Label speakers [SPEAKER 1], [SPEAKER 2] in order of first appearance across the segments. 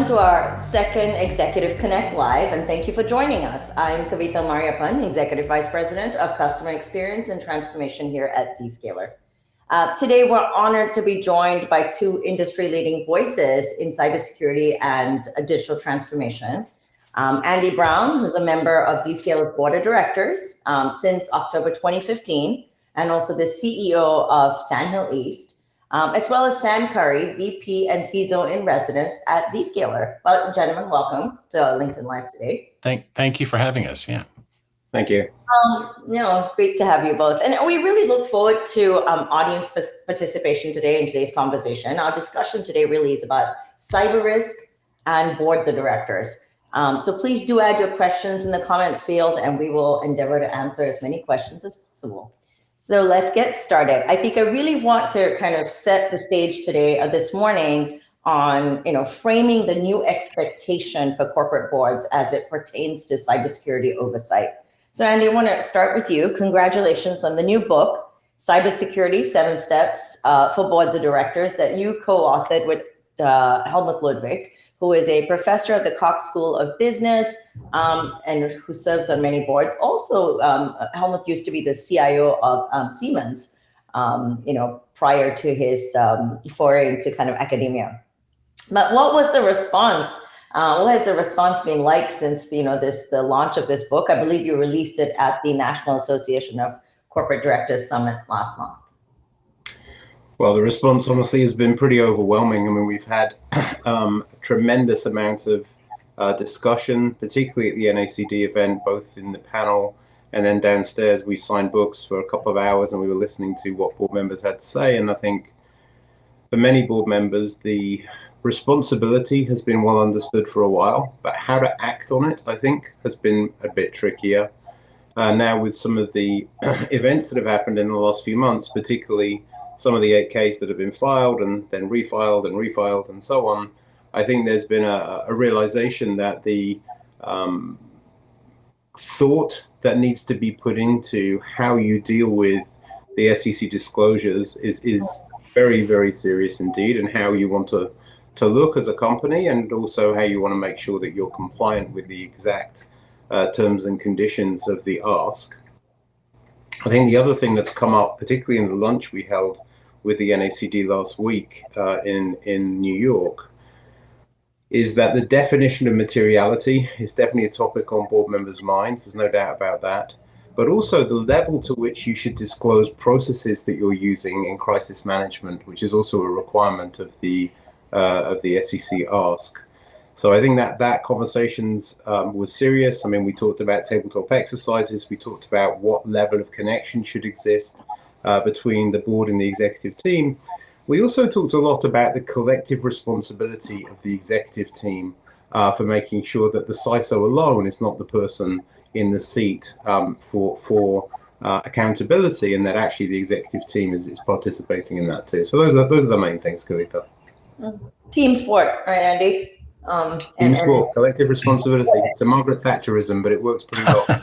[SPEAKER 1] everyone to our second Executive Connect Live, and thank you for joining us. I'm Kavitha Mariappan, Executive Vice President of Customer Experience and Transformation here at Zscaler. Today, we're honored to be joined by two industry-leading voices in cybersecurity and digital transformation. Andy Brown, who's a member of Zscaler's Board of Directors since October 2015, and also the CEO of Sandhill East, as well as Sam Curry, VP and CISO in residence at Zscaler. Well, gentlemen, welcome to LinkedIn Live today.
[SPEAKER 2] Thank you for having us. Yeah.
[SPEAKER 3] Thank you.
[SPEAKER 1] Great to have you both. And we really look forward to audience participation today in today's conversation. Our discussion today really is about cyber risk and boards of directors. So please do add your questions in the comments field and we will endeavor to answer as many questions as possible. So let's get started. I think I really want to kind of set the stage today, this morning, on framing the new expectation for corporate boards as it pertains to cybersecurity oversight. So Andy, I want to start with you. Congratulations on the new book, Cybersecurity: 7 Steps for Boards of Directors, that you co-authored with Helmut Ludwig, who is a professor at the Cox School of Business and who serves on many boards. Also, Helmut used to be the CIO of Siemens, prior to his foray into kind of academia. But what was the response? What has the response been like since the launch of this book? I believe you released it at the National Association of Corporate Directors Summit last month.
[SPEAKER 3] Well, the response honestly has been pretty overwhelming. I mean, we've had a tremendous amount of discussion, particularly at the NACD event, both in the panel and then downstairs. We signed books for a couple of hours and we were listening to what board members had to say. And I think for many board members, the responsibility has been well understood for a while, but how to act on it, I think, has been a bit trickier. Now with some of the events that have happened in the last few months, particularly some of the 8Ks that have been filed and then refiled and so on, I think there's been a realization that the thought that needs to be put into how you deal with the SEC disclosures is very, very serious indeed, and how you want to look as a company, and also how you want to make sure that you're compliant with the exact terms and conditions of the ask. I think the other thing that's come up, particularly in the lunch we held with the NACD last week in New York, is that the definition of materiality is definitely a topic on board members' minds. There's no doubt about that. But also the level to which you should disclose processes that you're using in crisis management, which is also a requirement of the SEC ask. So I think that conversations was serious. I mean, we talked about tabletop exercises. We talked about what level of connection should exist between the board and the executive team. We also talked a lot about the collective responsibility of the executive team for making sure that the CISO alone is not the person in the seat for accountability, and that actually the executive team is participating in that too. So those are the main things, Kavitha.
[SPEAKER 1] Team sport, right, Andy?
[SPEAKER 3] Team sport, collective responsibility. It's a Margaret Thatcherism, but it works pretty well.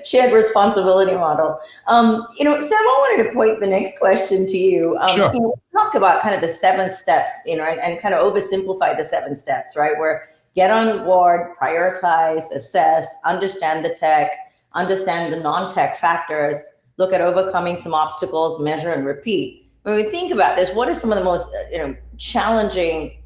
[SPEAKER 1] shared responsibility model. Sam, I wanted to point the next question to you.
[SPEAKER 2] Sure.
[SPEAKER 1] Talk about kind of the 7 steps, and kind of oversimplify the 7 steps, right? Where get on board, prioritize, assess, understand the tech, understand the non-tech factors, look at overcoming some obstacles, measure and repeat. When we think about this, what are some of the most challenging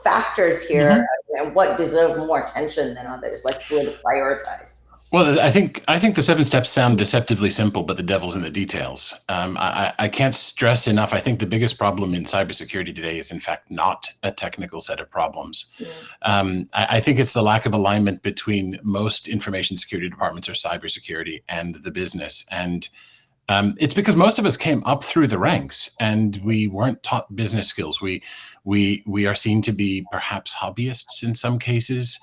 [SPEAKER 1] factors here, and what deserve more attention than others, like where to prioritize?
[SPEAKER 2] Well, I think the 7 steps sound deceptively simple, but the devil's in the details. I can't stress enough. I think the biggest problem in cybersecurity today is, in fact, not a technical set of problems. I think it's the lack of alignment between most information security departments or cybersecurity and the business. And it's because most of us came up through the ranks and we weren't taught business skills. We are seen to be perhaps hobbyists in some cases.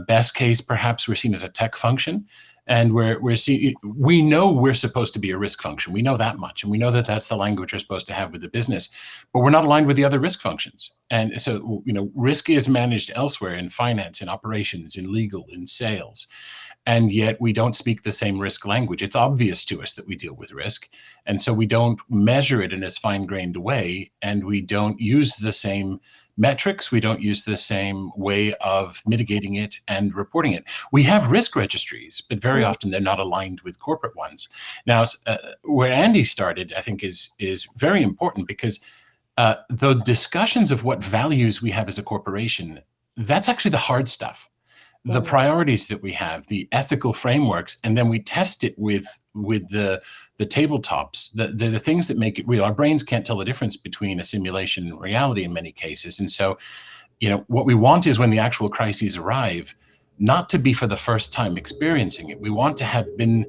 [SPEAKER 2] Best case, perhaps we're seen as a tech function, and we know we're supposed to be a risk function. We know that much, and we know that that's the language we're supposed to have with the business, but we're not aligned with the other risk functions. And so, risk is managed elsewhere in finance, in operations, in legal, in sales. And yet we don't speak the same risk language. It's obvious to us that we deal with risk. And so we don't measure it in as fine-grained a way, and we don't use the same metrics. We don't use the same way of mitigating it and reporting it. We have risk registries, but very often they're not aligned with corporate ones. Now, where Andy started, I think, is very important, because the discussions of what values we have as a corporation, that's actually the hard stuff. The priorities that we have, the ethical frameworks, and then we test it with the tabletops, the things that make it real. Our brains can't tell the difference between a simulation and reality in many cases. And so, what we want is, when the actual crises arrive, not to be for the first time experiencing it. We want to have been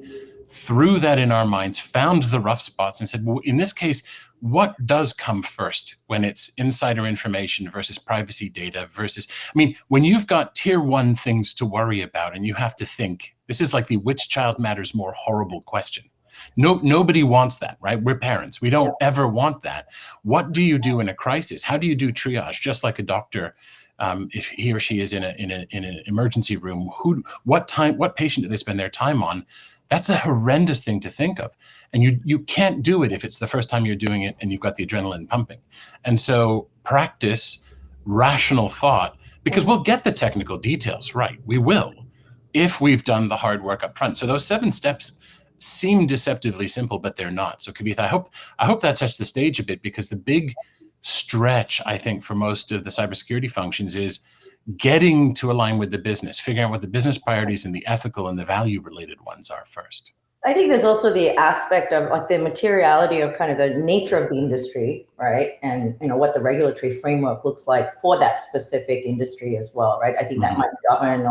[SPEAKER 2] through that in our minds, found the rough spots, and said, well, in this case, what does come first when it's insider information versus privacy data versus, when you've got tier 1 things to worry about, and you have to think, this is like the which child matters more horrible question. Nobody wants that, right? We're parents. We don't ever want that. What do you do in a crisis? How do you do triage? Just like a doctor, if he or she is in an emergency room, what patient do they spend their time on? That's a horrendous thing to think of. And you can't do it if it's the first time you're doing it and you've got the adrenaline pumping. And so practice rational thought, because we'll get the technical details right. We will, if we've done the hard work up front. So those 7 steps seem deceptively simple, but they're not. So Kavitha, I hope that sets the stage a bit, because the big stretch, I think, for most of the cybersecurity functions is getting to align with the business, figuring out what the business priorities and the ethical and the value related ones are first.
[SPEAKER 1] I think there's also the aspect of like the materiality of kind of the nature of the industry, right? And what the regulatory framework looks like for that specific industry as well, right? I think that might govern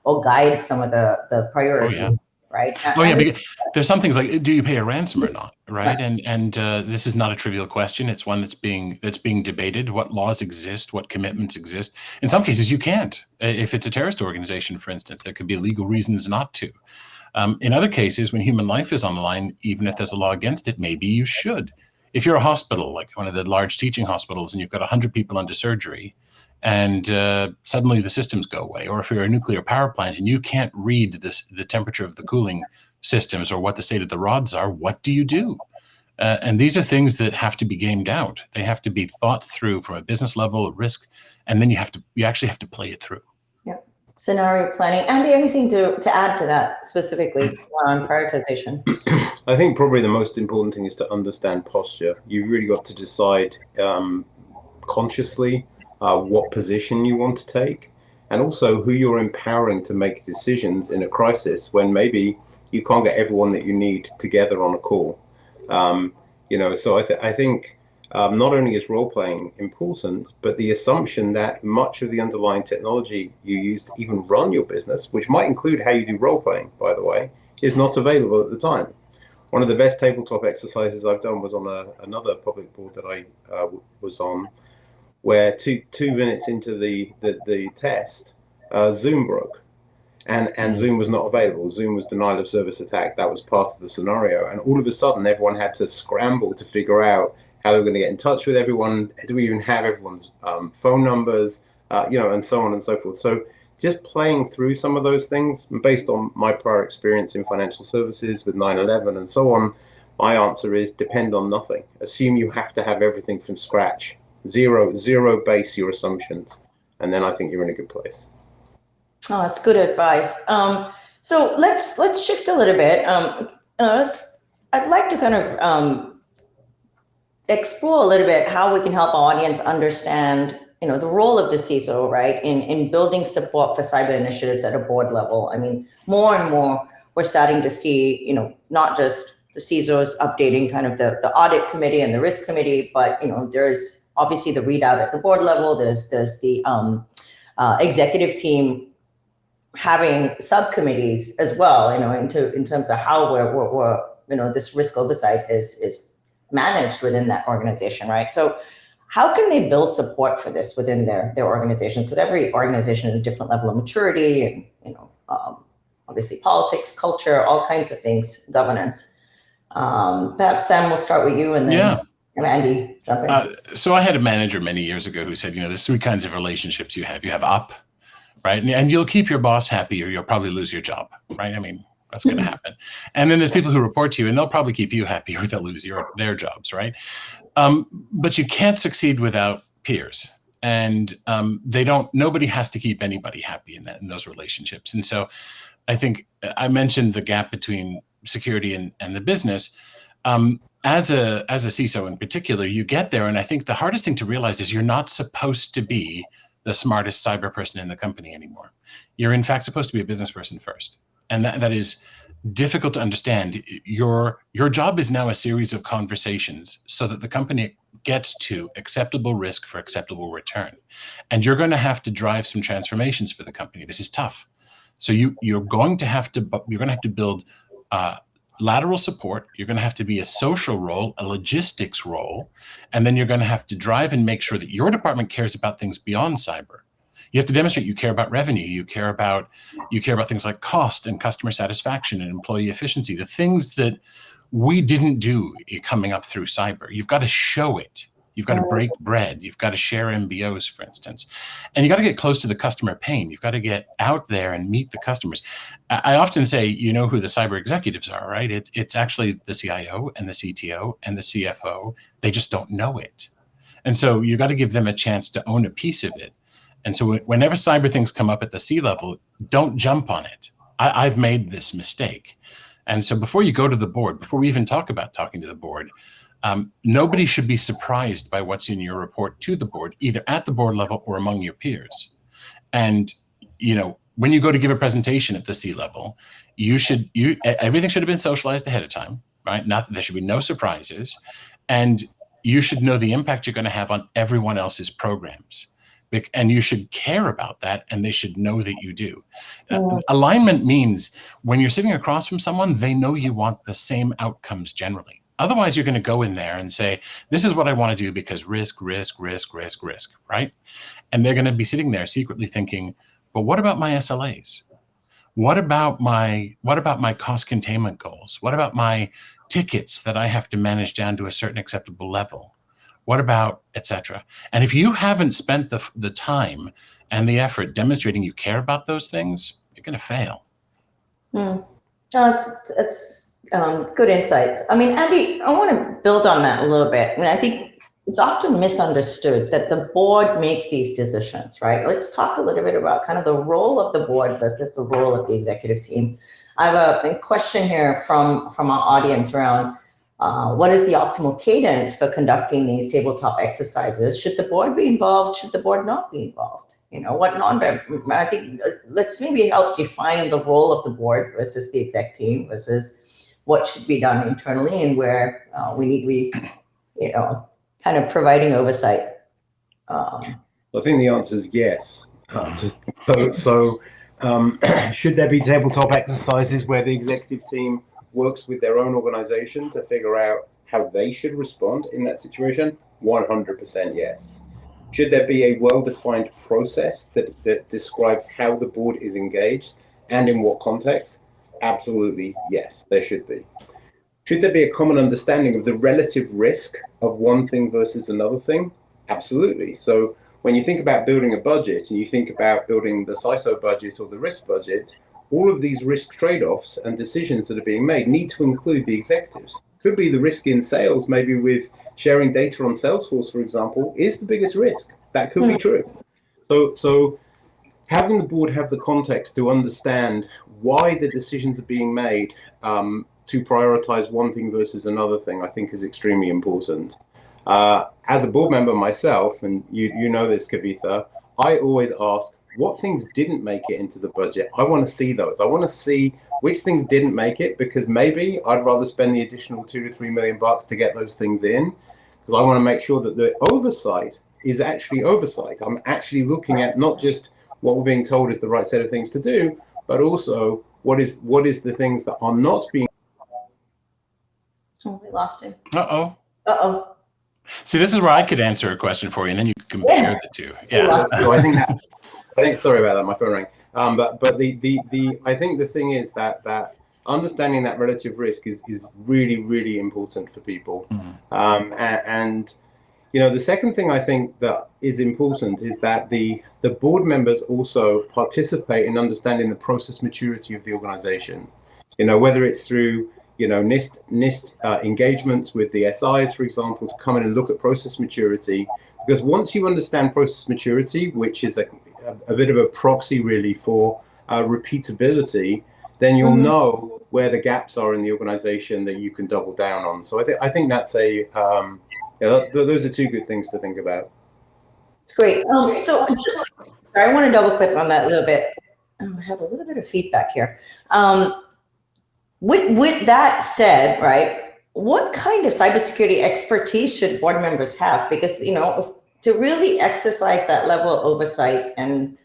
[SPEAKER 1] or guide some of the priorities. Right.
[SPEAKER 2] Because there's some things like, do you pay a ransom or not? Right. And this is not a trivial question. It's one that's being debated. What laws exist? What commitments exist? In some cases, you can't. If it's a terrorist organization, for instance, there could be legal reasons not to. In other cases, when human life is on the line, even if there's a law against it, maybe you should. If you're a hospital, like one of the large teaching hospitals, and you've got 100 people under surgery, and suddenly the systems go away, or if you're a nuclear power plant and you can't read the temperature of the cooling systems or what the state of the rods are, what do you do? And these are things that have to be gamed out. They have to be thought through from a business level, risk, and then you actually have to play it through.
[SPEAKER 1] Yeah. Scenario planning. Andy, anything to add to that specifically on prioritization?
[SPEAKER 3] I think probably the most important thing is to understand posture. You've really got to decide consciously what position you want to take, and also who you're empowering to make decisions in a crisis when maybe you can't get everyone that you need together on a call. So I think not only is role playing important, but the assumption that much of the underlying technology you use to even run your business, which might include how you do role playing, by the way, is not available at the time. One of the best tabletop exercises I've done was on another public board that I was on, where two minutes into the test, Zoom broke, and Zoom was not available. Zoom was denial of service attack. That was part of the scenario, and all of a sudden, everyone had to scramble to figure out how they were going to get in touch with everyone. Do we even have everyone's phone numbers? And so on and so forth. So just playing through some of those things, based on my prior experience in financial services with 9/11 and so on, my answer is depend on nothing. Assume you have to have everything from scratch. Zero base your assumptions, and then I think you're in a good place.
[SPEAKER 1] Oh, that's good advice. So let's shift a little bit. I'd like to kind of explore a little bit how we can help our audience understand, the role of the CISO, right, in building support for cyber initiatives at a board level. More and more we're starting to see, not just the CISOs updating kind of the audit committee and the risk committee, but there's obviously the readout at the board level. There's the executive team having subcommittees as well, in terms of how we're this risk oversight is managed within that organization, right? So how can they build support for this within their organizations? Because every organization has a different level of maturity and, obviously politics, culture, all kinds of things, governance. Perhaps Sam, we'll start with you and then Andy, jump in. So
[SPEAKER 2] I had a manager many years ago who said, there's 3 kinds of relationships you have. You have up, right? And you'll keep your boss happy or you'll probably lose your job, right? That's going to happen. And then there's people who report to you and they'll probably keep you happy or they'll lose their jobs, right? But you can't succeed without peers. and nobody has to keep anybody happy in those relationships. And so I think I mentioned the gap between security and the business. As a CISO in particular, you get there, and I think the hardest thing to realize is you're not supposed to be the smartest cyber person in the company anymore. You're in fact supposed to be a business person first, and that is difficult to understand. Your job is now a series of conversations so that the company gets to acceptable risk for acceptable return, and you're going to have to drive some transformations for the company. This is tough. So you're going to have to build lateral support. You're going to have to be a social role, a logistics role, and then you're going to have to drive and make sure that your department cares about things beyond cyber. You have to demonstrate you care about revenue. You care about things like cost and customer satisfaction and employee efficiency, the things that we didn't do coming up through cyber. You've got to show it. You've got to break bread. You've got to share MBOs, for instance. And you got to get close to the customer pain. You've got to get out there and meet the customers. I often say, you know who the cyber executives are, right? It's actually the CIO and the CTO and the CFO. They just don't know it. And so you got to give them a chance to own a piece of it. And so whenever cyber things come up at the C-level, don't jump on it. I've made this mistake. And so before you go to the board, before we even talk about talking to the board, nobody should be surprised by what's in your report to the board, either at the board level or among your peers. And, you know, when you go to give a presentation at the C-level, everything should have been socialized ahead of time, right? There should be no surprises. And you should know the impact you're going to have on everyone else's programs. And you should care about that, and they should know that you do. Alignment means when you're sitting across from someone, they know you want the same outcomes generally. Otherwise, you're going to go in there and say, this is what I want to do because risk, right? And they're going to be sitting there secretly thinking, but what about my SLAs? What about my cost containment goals? What about my tickets that I have to manage down to a certain acceptable level? What about, et cetera? And if you haven't spent the time and the effort demonstrating you care about those things, you're going to fail.
[SPEAKER 1] No, it's good insight. I mean, Andy, I want to build on that a little bit. I mean, I think it's often misunderstood that the board makes these decisions, right? Let's talk a little bit about kind of the role of the board versus the role of the executive team. I have a question here from our audience around what is the optimal cadence for conducting these tabletop exercises? Should the board be involved? Should the board not be involved? You know, I think let's maybe help define the role of the board versus the exec team versus what should be done internally and where we kind of providing oversight.
[SPEAKER 3] I think the answer is yes. Should there be tabletop exercises where the executive team works with their own organization to figure out how they should respond in that situation? 100% yes. Should there be a well-defined process that describes how the board is engaged and in what context? Absolutely yes, there should be. Should there be a common understanding of the relative risk of one thing versus another thing? Absolutely. So when you think about building a budget and you think about building the CISO budget or the risk budget, all of these risk trade-offs and decisions that are being made need to include the executives. Could be the risk in sales, maybe with sharing data on Salesforce, for example, is the biggest risk. That could be true. So having the board have the context to understand why the decisions are being made to prioritize one thing versus another thing, I think is extremely important. As a board member myself, and you know this, Kavitha, I always ask, what things didn't make it into the budget? I want to see those. I want to see which things didn't make it, because maybe I'd rather spend the additional $2 to $3 million to get those things in, because I want to make sure that the oversight is actually oversight. I'm actually looking at not just what we're being told is the right set of things to do, but also what is the things that are not being.
[SPEAKER 1] Oh, we lost him.
[SPEAKER 2] Uh-oh. See, this is where I could answer a question for you, and then you compare the two. Yeah.
[SPEAKER 3] So I think sorry about that, my phone rang. But I think the thing is that understanding that relative risk is really, really important for people. Mm-hmm. And you know, the second thing I think that is important is that the board members also participate in understanding the process maturity of the organization. You know, whether it's through NIST engagements with the SIs, for example, to come in and look at process maturity. Because once you understand process maturity, which is a bit of a proxy really for repeatability, then you'll know where the gaps are in the organization that you can double down on. So I think that's those are two good things to think about.
[SPEAKER 1] It's great. So I want to double click on that a little bit. I have a little bit of feedback here. With that said, right, what kind of cybersecurity expertise should board members have? Because, to really exercise that level of oversight and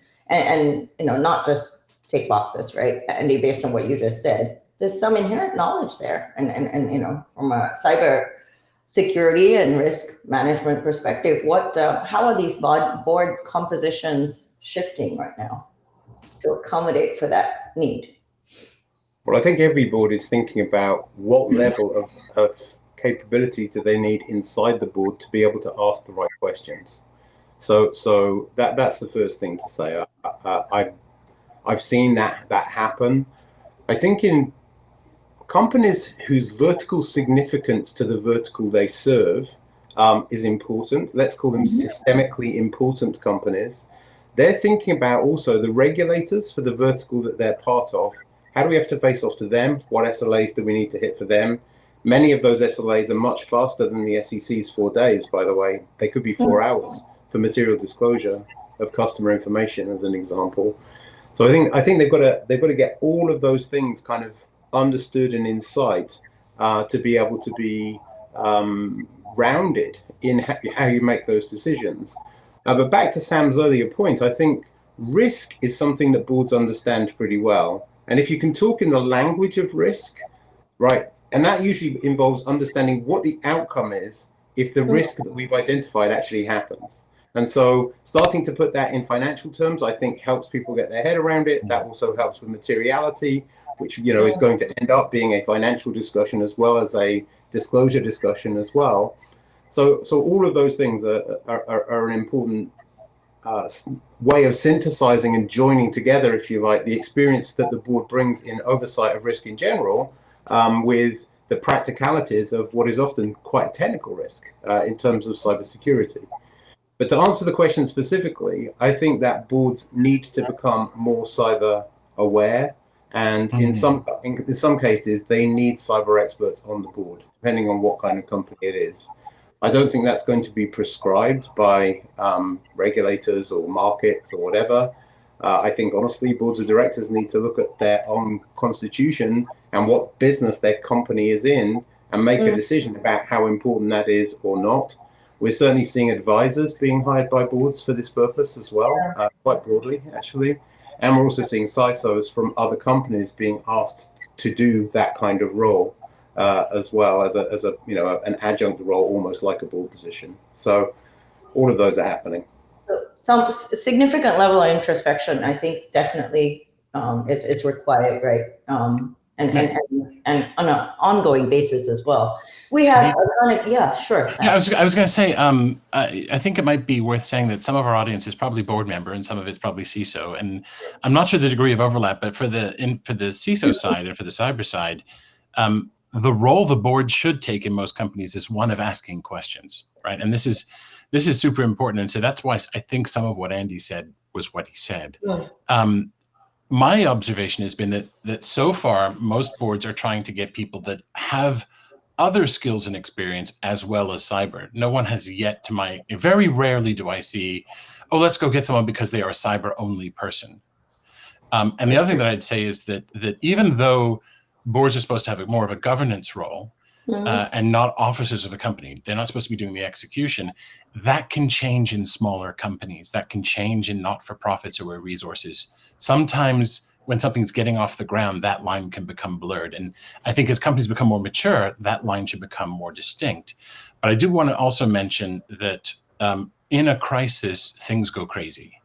[SPEAKER 1] not just take boxes, right? And based on what you just said, there's some inherent knowledge there. And from a cyber security and risk management perspective, how are these board compositions shifting right now to accommodate for that need?
[SPEAKER 3] Well, I think every board is thinking about what level of capabilities do they need inside the board to be able to ask the right questions. So that's the first thing to say. I've seen that happen. I think in companies whose vertical significance to the vertical they serve is important, let's call them systemically important companies, they're thinking about also the regulators for the vertical that they're part of. How do we have to face off to them? What SLAs do we need to hit for them? Many of those SLAs are much faster than the SEC's 4 days, by the way. They could be 4 hours for material disclosure of customer information, as an example. So I think they've got to get all of those things kind of understood and in sight to be able to be rounded in how you make those decisions. But back to Sam's earlier point, I think risk is something that boards understand pretty well. And if you can talk in the language of risk, right, and that usually involves understanding what the outcome is if the risk that we've identified actually happens. And so starting to put that in financial terms, I think helps people get their head around it. That also helps with materiality, which is going to end up being a financial discussion as well as a disclosure discussion as well. So all of those things are an important way of synthesizing and joining together, if you like, the experience that the board brings in oversight of risk in general with the practicalities of what is often quite a technical risk in terms of cybersecurity. But to answer the question specifically, I think that boards need to become more cyber aware, and in some cases they need cyber experts on the board, depending on what kind of company it is. I don't think that's going to be prescribed by regulators or markets or whatever. I think honestly, boards of directors need to look at their own constitution and what business their company is in and make a decision about how important that is or not. We're certainly seeing advisors being hired by boards for this purpose as well, quite broadly, actually. And we're also seeing CISOs from other companies being asked to do that kind of role as well as an adjunct role, almost like a board position. So all of those are happening.
[SPEAKER 1] Some significant level of introspection, I think, definitely is required, right? And on an ongoing basis as well. We have, sure. Sam.
[SPEAKER 2] Yeah, I was going to say, I think it might be worth saying that some of our audience is probably board member and some of it's probably CISO. And I'm not sure the degree of overlap, but for the CISO side and for the cyber side, the role the board should take in most companies is one of asking questions, right? And this is super important. And so that's why I think some of what Andy said was what he said. Yeah. My observation has been that so far, most boards are trying to get people that have other skills and experience as well as cyber. No one has yet very rarely do I see, oh, let's go get someone because they are a cyber only person. And the other thing that I'd say is that even though boards are supposed to have more of a governance role and not officers of a company, they're not supposed to be doing the execution, that can change in smaller companies. That can change in not-for-profits or where resources. Sometimes when something's getting off the ground, that line can become blurred. And I think as companies become more mature, that line should become more distinct. But I do want to also mention that in a crisis, things go crazy,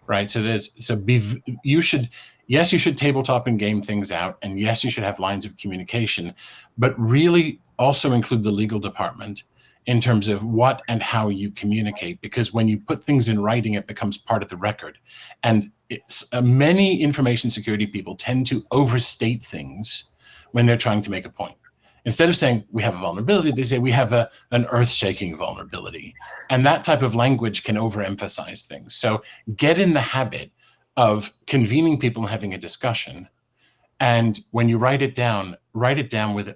[SPEAKER 2] right? You should tabletop and game things out. And yes, you should have lines of communication, but really also include the legal department in terms of what and how you communicate, because when you put things in writing, it becomes part of the record. And many information security people tend to overstate things when they're trying to make a point. Instead of saying we have a vulnerability, they say we have an earth-shaking vulnerability. And that type of language can overemphasize things. So get in the habit of convening people and having a discussion. And when you write it down with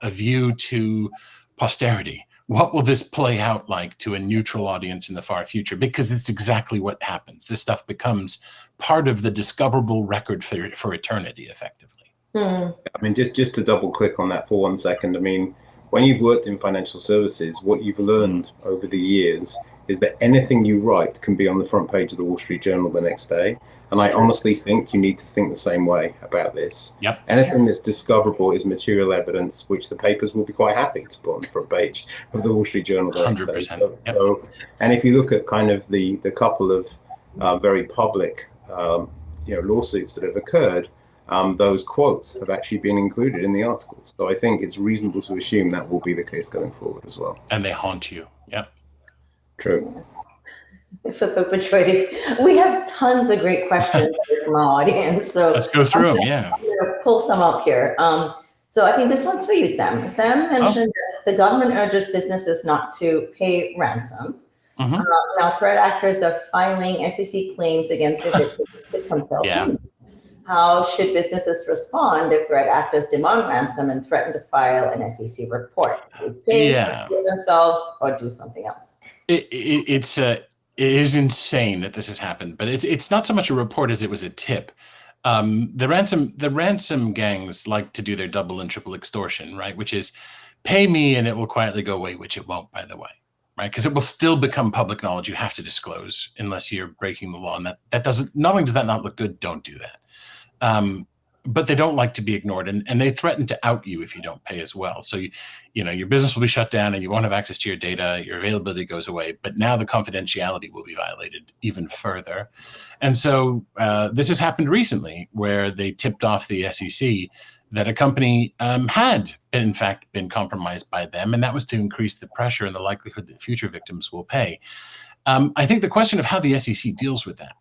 [SPEAKER 2] a view to posterity. What will this play out like to a neutral audience in the far future? Because it's exactly what happens. This stuff becomes part of the discoverable record for eternity, effectively.
[SPEAKER 3] I mean, just to double click on that for 1 second. I mean, when you've worked in financial services, what you've learned over the years is that anything you write can be on the front page of the Wall Street Journal the next day. And I honestly think you need to think the same way about this.
[SPEAKER 2] Yep.
[SPEAKER 3] Anything that's discoverable is material evidence, which the papers will be quite happy to put on the front page of the Wall Street Journal the next day.
[SPEAKER 2] 100%. Yep.
[SPEAKER 3] And if you look at kind of the couple of very public lawsuits that have occurred, those quotes have actually been included in the articles. So I think it's reasonable to assume that will be the case going forward as well.
[SPEAKER 2] And they haunt you. Yeah.
[SPEAKER 3] True.
[SPEAKER 1] For perpetuating, we have tons of great questions from our audience. So
[SPEAKER 2] let's go through them. Yeah.
[SPEAKER 1] I'm going to pull some up here. So I think this one's for you, Sam. Sam mentioned that the government urges businesses not to pay ransoms.
[SPEAKER 2] Mm-hmm.
[SPEAKER 1] Now, threat actors are filing SEC claims against the victims.
[SPEAKER 2] Yeah.
[SPEAKER 1] How should businesses respond if threat actors demand ransom and threaten to file an SEC report? Pay themselves or do something else?
[SPEAKER 2] It is insane that this has happened, but it's not so much a report as it was a tip. The ransom gangs like to do their double and triple extortion, right? Which is pay me and it will quietly go away, which it won't, by the way, right? Because it will still become public knowledge. You have to disclose unless you're breaking the law, and that doesn't. Not only does that not look good, don't do that. But they don't like to be ignored, and they threaten to out you if you don't pay as well. So your business will be shut down and you won't have access to your data, your availability goes away, but now the confidentiality will be violated even further. And so this has happened recently where they tipped off the SEC that a company had in fact been compromised by them, and that was to increase the pressure and the likelihood that future victims will pay. I think the question of how the SEC deals with that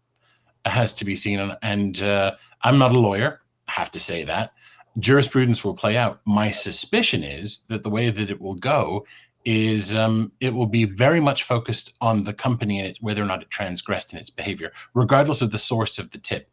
[SPEAKER 2] has to be seen, and I'm not a lawyer. Have to say that jurisprudence will play out. My suspicion is that the way that it will go is it will be very much focused on the company and whether or not it transgressed in its behavior, regardless of the source of the tip.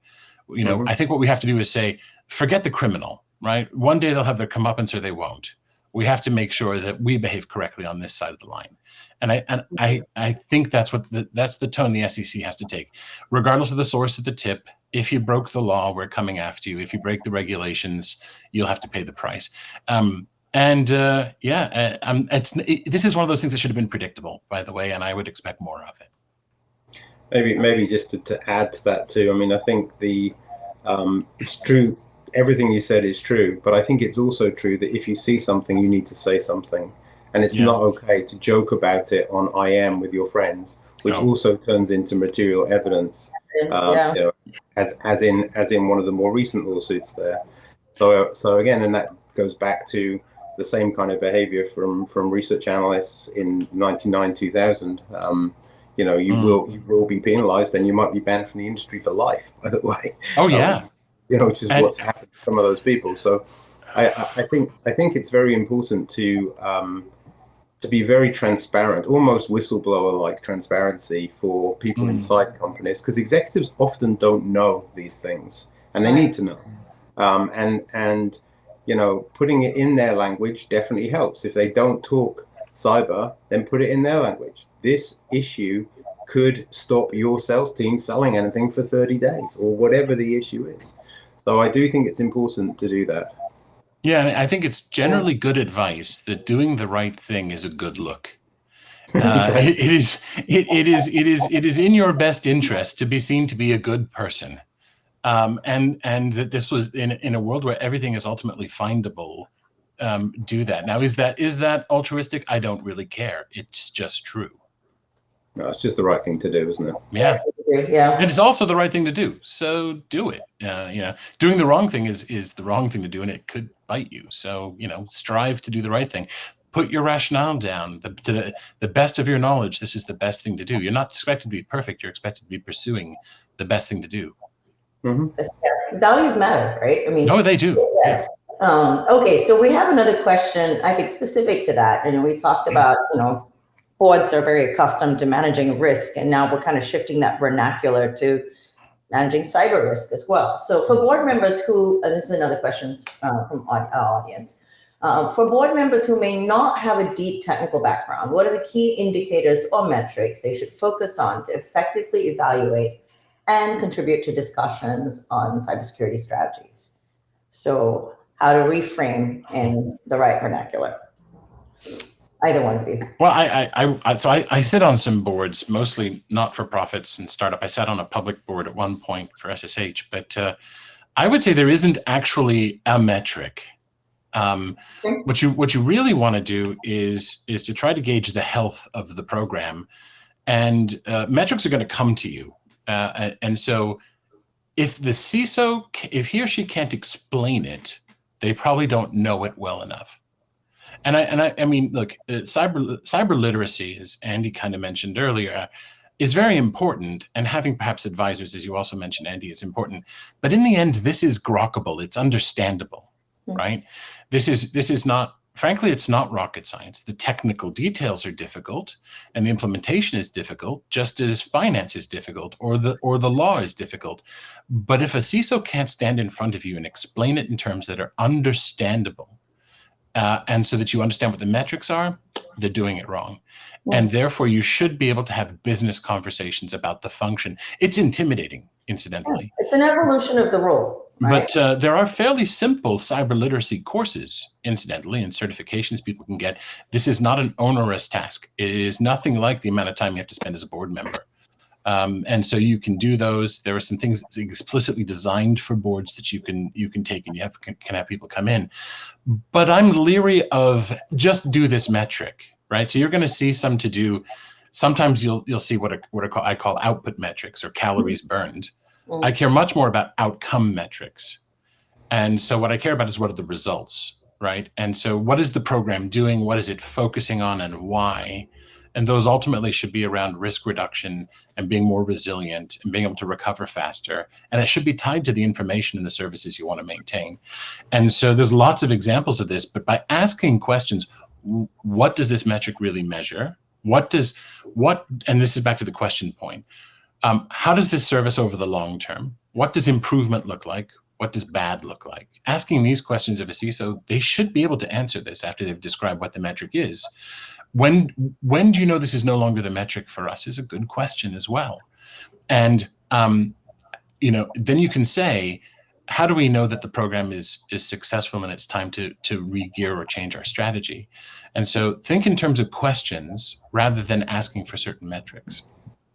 [SPEAKER 2] I think what we have to do is say, forget the criminal, right? One day they'll have their comeuppance or they won't. We have to make sure that we behave correctly on this side of the line. And I think that's the tone the SEC has to take, regardless of the source of the tip. If you broke the law, we're coming after you. If you break the regulations, you'll have to pay the price. This is one of those things that should have been predictable, by the way, and I would expect more of it.
[SPEAKER 3] Maybe just to add to that too. I mean, I think it's true. Everything you said is true, but I think it's also true that if you see something, you need to say something, and it's not okay to joke about it on IM with your friends, which also turns into material evidence. As in one of the more recent lawsuits there. So again, and that goes back to the same kind of behavior from research analysts in 99, 2000. You will be penalized, and you might be banned from the industry for life, by the way.
[SPEAKER 2] Oh yeah.
[SPEAKER 3] Which is what's happened to some of those people. So I think it's very important to be very transparent, almost whistleblower-like transparency for people inside companies, because executives often don't know these things, and they need to know. And putting it in their language definitely helps. If they don't talk cyber, then put it in their language. This issue could stop your sales team selling anything for 30 days, or whatever the issue is. So I do think it's important to do that.
[SPEAKER 2] Yeah, I think it's generally good advice that doing the right thing is a good look. It is in your best interest to be seen to be a good person, and that this was in a world where everything is ultimately findable. Do that now. Is that altruistic? I don't really care. It's just true.
[SPEAKER 3] No, it's just the right thing to do, isn't it?
[SPEAKER 2] Yeah. And it's also the right thing to do. So do it. Doing the wrong thing is the wrong thing to do, and it could bite you. So, strive to do the right thing. Put your rationale down to the best of your knowledge. This is the best thing to do. You're not expected to be perfect. You're expected to be pursuing the best thing to do.
[SPEAKER 1] Mm-hmm. Values matter, right? I mean,
[SPEAKER 2] no, they do.
[SPEAKER 1] Yes. Okay, so we have another question, I think specific to that. And we talked about, boards are very accustomed to managing risk, and now we're kind of shifting that vernacular to managing cyber risk as well. So for board members who, and this is another question from our audience, for board members who may not have a deep technical background, what are the key indicators or metrics they should focus on to effectively evaluate and contribute to discussions on cybersecurity strategies? So how to reframe in the right vernacular. Either one of you.
[SPEAKER 2] Well, I sit on some boards, mostly not-for-profits and startup. I sat on a public board at one point for SSH, but I would say there isn't actually a metric. What you really want to do is to try to gauge the health of the program, and metrics are going to come to you. And so, if the CISO, if he or she can't explain it, they probably don't know it well enough. And I mean, look, cyber literacy, as Andy kind of mentioned earlier, is very important, and having perhaps advisors, as you also mentioned, Andy, is important. But in the end, this is grokkable. It's understandable, right? This is not, frankly, it's not rocket science. The technical details are difficult, and the implementation is difficult, just as finance is difficult, or the law is difficult. But if a CISO can't stand in front of you and explain it in terms that are understandable, and so that you understand what the metrics are, they're doing it wrong. And therefore, you should be able to have business conversations about the function. It's intimidating, incidentally.
[SPEAKER 1] It's an evolution of the role. Right?
[SPEAKER 2] But there are fairly simple cyber literacy courses, incidentally, and certifications people can get. This is not an onerous task. It is nothing like the amount of time you have to spend as a board member. And so you can do those. There are some things explicitly designed for boards that you can take, and you can have people come in. But I'm leery of just do this metric, right? So you're going to see some to do. Sometimes you'll see what I call output metrics or calories burned. I care much more about outcome metrics. And so what I care about is what are the results, right? And so what is the program doing? What is it focusing on, and why? And those ultimately should be around risk reduction and being more resilient and being able to recover faster. And it should be tied to the information and the services you want to maintain. And so there's lots of examples of this, but by asking questions, what does this metric really measure? And this is back to the question point. How does this serve us over the long term? What does improvement look like? What does bad look like? Asking these questions of a CISO, they should be able to answer this after they've described what the metric is. When do you know this is no longer the metric for us is a good question as well. And then you can say, how do we know that the program is successful and it's time to re-gear or change our strategy? And so think in terms of questions rather than asking for certain metrics.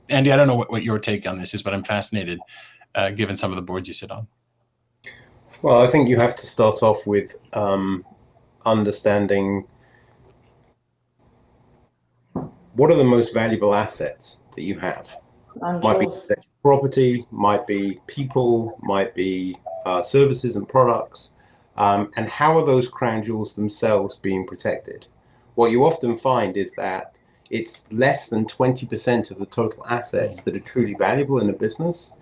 [SPEAKER 2] Andy, I don't know what your take on this is, but I'm fascinated given some of the boards you sit on.
[SPEAKER 3] Well, I think you have to start off with understanding what are the most valuable assets that you have. Might be property, might be people, might be services and products, and how are those crown jewels themselves being protected? What you often find is that it's less than 20% of the total assets that are truly valuable in a business.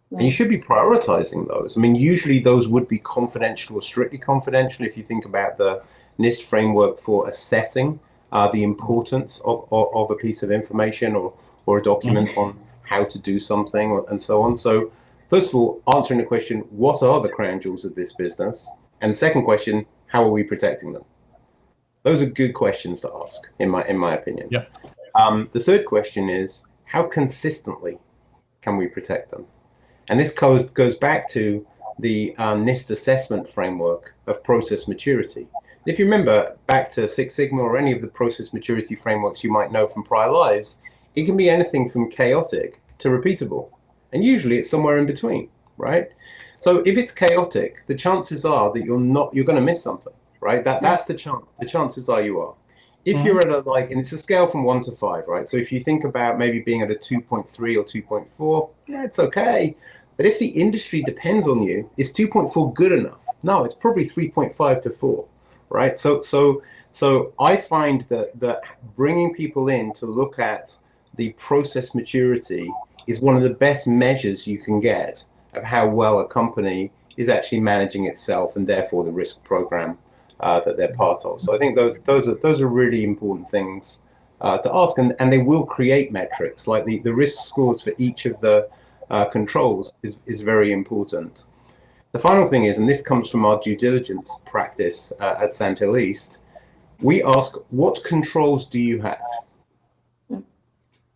[SPEAKER 3] And you should be prioritizing those. I mean, usually those would be confidential or strictly confidential if you think about the NIST framework for assessing the importance of a piece of information or a document on how to do something and so on. So first of all, answering the question, what are the crown jewels of this business? And the second question, how are we protecting them? Those are good questions to ask, in my opinion.
[SPEAKER 2] Yeah.
[SPEAKER 3] The third question is, how consistently can we protect them? And this goes back to the NIST assessment framework of process maturity. If you remember back to Six Sigma or any of the process maturity frameworks you might know from prior lives, it can be anything from chaotic to repeatable. And usually it's somewhere in between, right? So if it's chaotic, the chances are that you're going to miss something, right? That's the chance. The chances are you are. If you're at and it's a scale from 1 to 5, right? So if you think about maybe being at a 2.3 or 2.4, yeah, it's okay. But if the industry depends on you, is 2.4 good enough? No, it's probably 3.5 to 4, right? So I find that bringing people in to look at the process maturity is one of the best measures you can get of how well a company is actually managing itself and therefore the risk program that they're part of. So I think those are really important things to ask, and they will create metrics like the risk scores for each of the controls is very important. The final thing is, and this comes from our due diligence practice at Sandhill East, we ask, what controls do you have?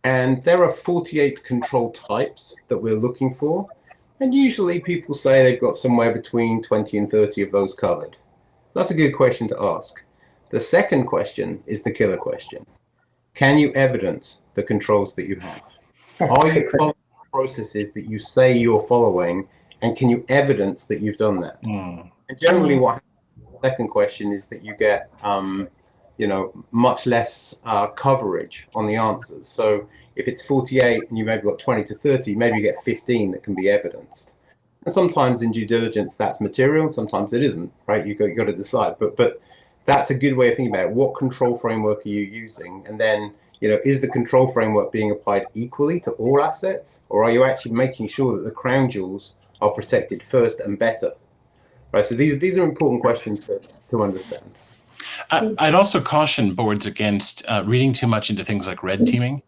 [SPEAKER 3] And there are 48 control types that we're looking for. And usually people say they've got somewhere between 20 and 30 of those covered. That's a good question to ask. The second question is the killer question. Can you evidence the controls that you have? Are you following processes that you say you're following, and can you evidence that you've done that? And generally what happens, the second question is that you get much less coverage on the answers. So if it's 48 and you maybe got 20 to 30, maybe you get 15 that can be evidenced. And sometimes in due diligence that's material, sometimes it isn't, right? You've got to decide. But that's a good way of thinking about it. What control framework are you using? And then, is the control framework being applied equally to all assets, or are you actually making sure that the crown jewels are protected first and better? Right. So these are important questions to understand.
[SPEAKER 2] I'd also caution boards against reading too much into things like red teaming.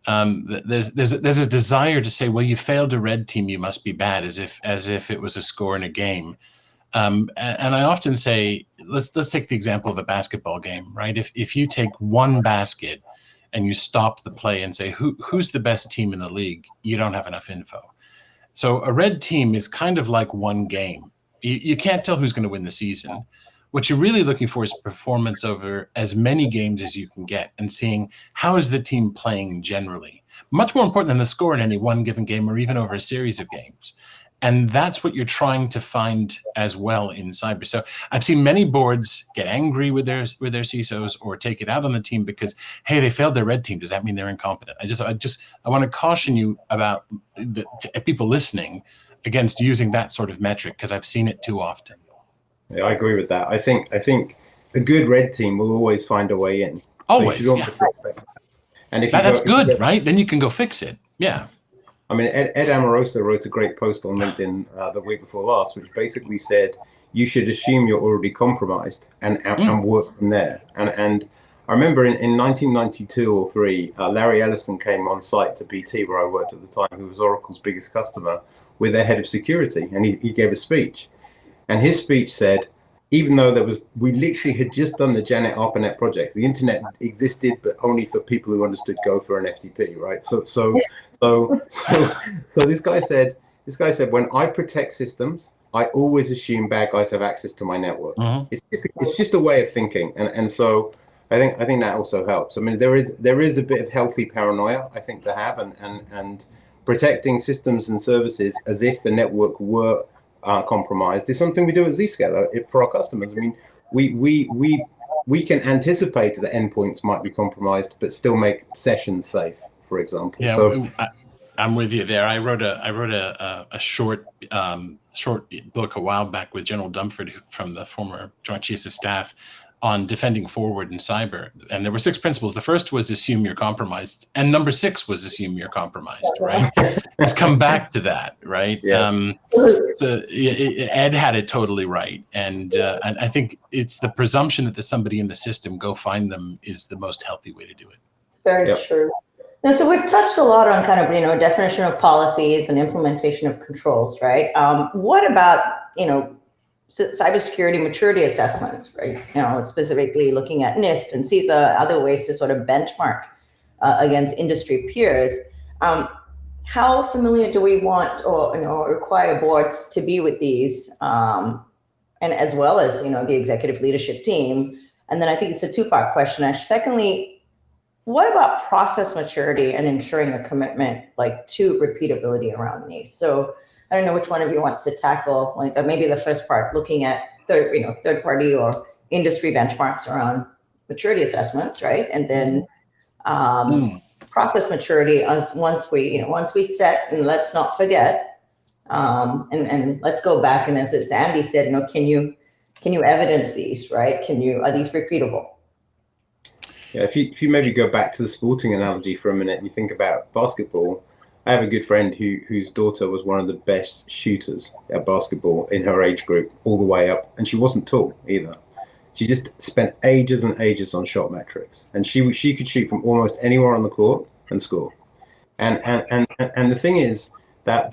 [SPEAKER 2] There's a desire to say, well, you failed a red team, you must be bad, as if it was a score in a game. And I often say, let's take the example of a basketball game, right? If you take one basket and you stop the play and say, who's the best team in the league, you don't have enough info. So a red team is kind of like one game. You can't tell who's going to win the season. What you're really looking for is performance over as many games as you can get and seeing how is the team playing generally. Much more important than the score in any one given game or even over a series of games. And that's what you're trying to find as well in cyber. So I've seen many boards get angry with their CISOs or take it out on the team because, hey, they failed their red team. Does that mean they're incompetent? I want to caution you about people listening against using that sort of metric, because I've seen it too often.
[SPEAKER 3] Yeah, I agree with that. I think a good red team will always find a way in.
[SPEAKER 2] Always,
[SPEAKER 3] so
[SPEAKER 2] yeah.
[SPEAKER 3] And if
[SPEAKER 2] that's good, right? Then you can go fix it. Yeah.
[SPEAKER 3] I mean, Ed Amoroso wrote a great post on LinkedIn the week before last, which basically said you should assume you're already compromised and work from there. And I remember in 1992 or 3, Larry Ellison came on site to BT, where I worked at the time, who was Oracle's biggest customer, with their head of security, and he gave a speech. And his speech said, even though we literally had just done the Janet ARPANET project, the internet existed, but only for people who understood Gopher and FTP, right? So this guy said, when I protect systems, I always assume bad guys have access to my network. It's just a way of thinking, and so I think that also helps. I mean, there is a bit of healthy paranoia, I think, to have, and protecting systems and services as if the network were compromised is something we do at Zscaler for our customers. I mean, we can anticipate that endpoints might be compromised, but still make sessions safe, for example.
[SPEAKER 2] Yeah,
[SPEAKER 3] so
[SPEAKER 2] I'm with you there. I wrote a short book a while back with General Dumford from the former Joint Chiefs of Staff on defending forward in cyber, and there were 6 principles. The first was assume you're compromised, and number 6 was assume you're compromised. Right? Let's come back to that. Right?
[SPEAKER 3] Yes.
[SPEAKER 2] So Ed had it totally right, and I think it's the presumption that there's somebody in the system. Go find them is the most healthy way to do it.
[SPEAKER 1] It's very true. Now, so we've touched a lot on kind of definition of policies and implementation of controls, right? What about cybersecurity maturity assessments, right? Specifically looking at NIST and CISO, other ways to sort of benchmark against industry peers. How familiar do we want or require boards to be with these, and as well as the executive leadership team? And then I think it's a 2-part question. And secondly, what about process maturity and ensuring a commitment to repeatability around these? So I don't know which one of you wants to tackle maybe the first part, looking at third party or industry benchmarks around maturity assessments, right? And then process maturity as once we set, and let's not forget, and let's go back, and as Andy said, can you evidence these, right? Are these repeatable?
[SPEAKER 3] Yeah, if you maybe go back to the sporting analogy for a minute and you think about basketball, I have a good friend whose daughter was one of the best shooters at basketball in her age group, all the way up, and she wasn't tall either. She just spent ages and ages on shot metrics, and she could shoot from almost anywhere on the court and score. And the thing is that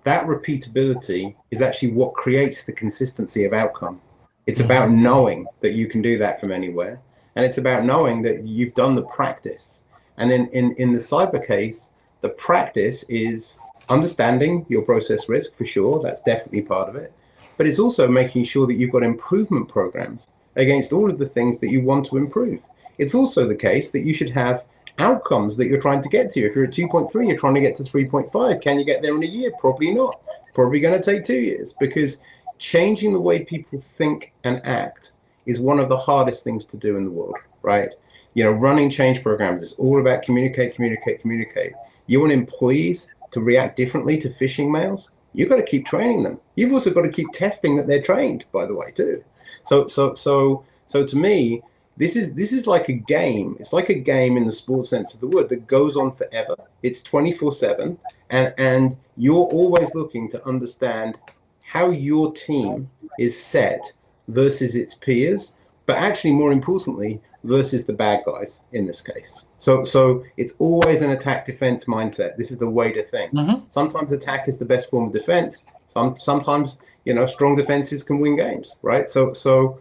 [SPEAKER 3] repeatability is actually what creates the consistency of outcome. It's about knowing that you can do that from anywhere, and it's about knowing that you've done the practice. And in the cyber case, the practice is understanding your process risk, for sure. That's definitely part of it. But it's also making sure that you've got improvement programs against all of the things that you want to improve. It's also the case that you should have outcomes that you're trying to get to. If you're at 2.3, you're trying to get to 3.5. Can you get there in a year? Probably not. Probably going to take 2 years, because changing the way people think and act is one of the hardest things to do in the world, right? You know, running change programs is all about communicate. You want employees to react differently to phishing mails? You've got to keep training them. You've also got to keep testing that they're trained, by the way, too. So to me, this is like a game. It's like a game in the sports sense of the word that goes on forever. It's 24/7, and you're always looking to understand how your team is set versus its peers, but actually more importantly, versus the bad guys in this case. So it's always an attack defense mindset. This is the way to think. Sometimes attack is the best form of defense. Sometimes, you know, strong defenses can win games, right? So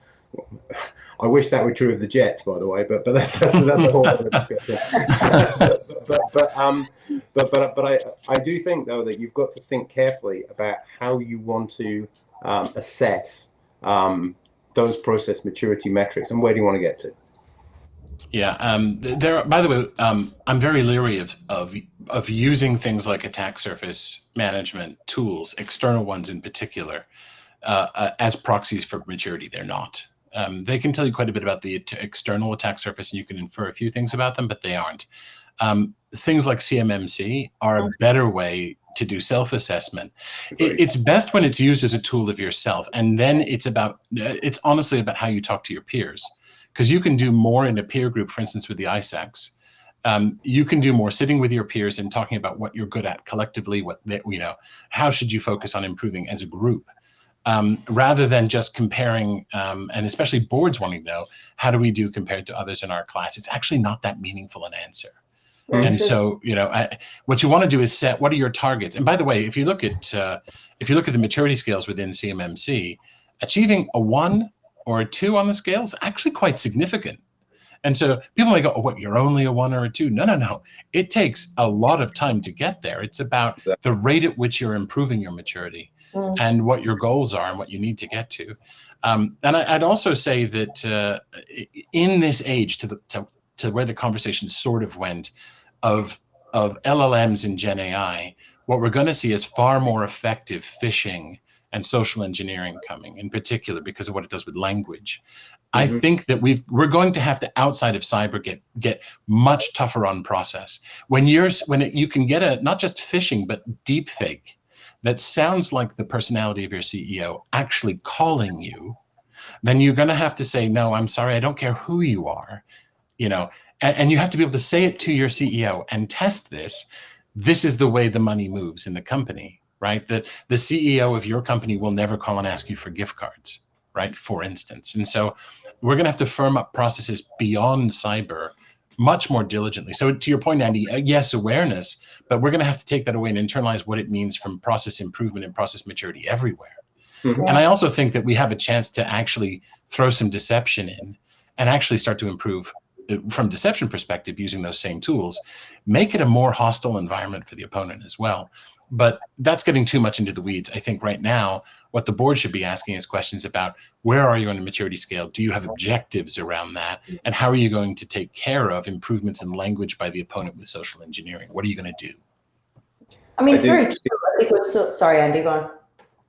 [SPEAKER 3] I wish that were true of the Jets, by the way, but that's a whole other discussion. but I do think, though, that you've got to think carefully about how you want to assess those process maturity metrics, and where do you want to get to.
[SPEAKER 2] Yeah. There. By the way, I'm very leery of using things like attack surface management tools, external ones in particular, as proxies for maturity. They're not. They can tell you quite a bit about the external attack surface, and you can infer a few things about them, but they aren't. Things like CMMC are a better way to do self-assessment. It's best when it's used as a tool of yourself, and then it's honestly about how you talk to your peers. Because you can do more in a peer group, for instance, with the ISACs. You can do more sitting with your peers and talking about what you're good at collectively, how should you focus on improving as a group, rather than just comparing, and especially boards wanting to know, how do we do compared to others in our class? It's actually not that meaningful an answer. And so, what you want to do is set, what are your targets? And by the way, if you look at the maturity scales within CMMC, achieving a 1 or a 2 on the scale is actually quite significant. And so people may go, oh, what, you're only a 1 or a 2? No. It takes a lot of time to get there. It's about the rate at which you're improving your maturity and what your goals are and what you need to get to. And I'd also say that in this age, to where the conversation sort of went of LLMs and Gen AI, what we're going to see is far more effective phishing and social engineering coming, in particular because of what it does with language. I think that we're going to have to, outside of cyber, get much tougher on process. When you can get not just phishing, but deep fake that sounds like the personality of your CEO actually calling you, then you're going to have to say, no, I'm sorry, I don't care who you are, and you have to be able to say it to your CEO and test this. This is the way the money moves in the company. Right, that the CEO of your company will never call and ask you for gift cards, right, for instance. And so we're going to have to firm up processes beyond cyber much more diligently. So to your point, Andy, yes, awareness, but we're going to have to take that away and internalize what it means from process improvement and process maturity everywhere. And I also think that we have a chance to actually throw some deception in and actually start to improve from deception perspective using those same tools, make it a more hostile environment for the opponent as well. But that's getting too much into the weeds. I think right now, what the board should be asking is questions about where are you on the maturity scale? Do you have objectives around that? And how are you going to take care of improvements in language by the opponent with social engineering? What are you going to do?
[SPEAKER 1] I mean, it's very true. I think we're so sorry, Andy, go on.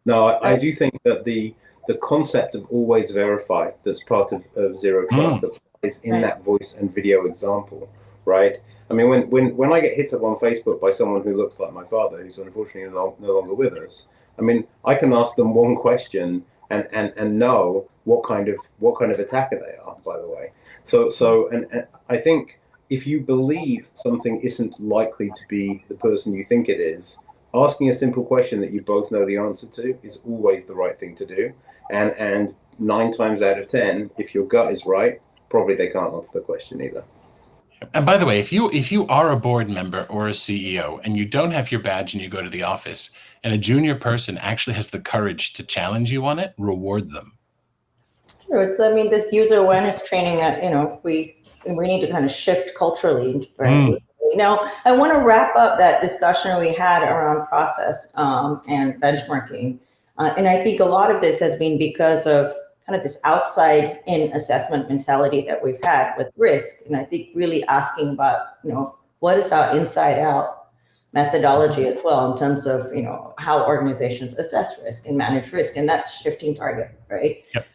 [SPEAKER 3] No, I do think that the concept of always verify that's part of Zero Trust is in that voice and video example, right? I mean, when I get hit up on Facebook by someone who looks like my father, who's unfortunately no longer with us, I mean, I can ask them one question and know what kind of attacker they are, by the way. So I think if you believe something isn't likely to be the person you think it is, asking a simple question that you both know the answer to is always the right thing to do. And 9 times out of 10, if your gut is right, probably they can't answer the question either.
[SPEAKER 2] And by the way, if you are a board member or a CEO and you don't have your badge and you go to the office and a junior person actually has the courage to challenge you on it, reward them.
[SPEAKER 1] Sure. I mean, this user awareness training that, we need to kind of shift culturally, right? Now, I want to wrap up that discussion we had around process and benchmarking. And I think a lot of this has been because of kind of this outside in assessment mentality that we've had with risk. And I think really asking about, what is our inside out methodology as well in terms of, how organizations assess risk and manage risk. And that's shifting target, right?
[SPEAKER 2] Yep.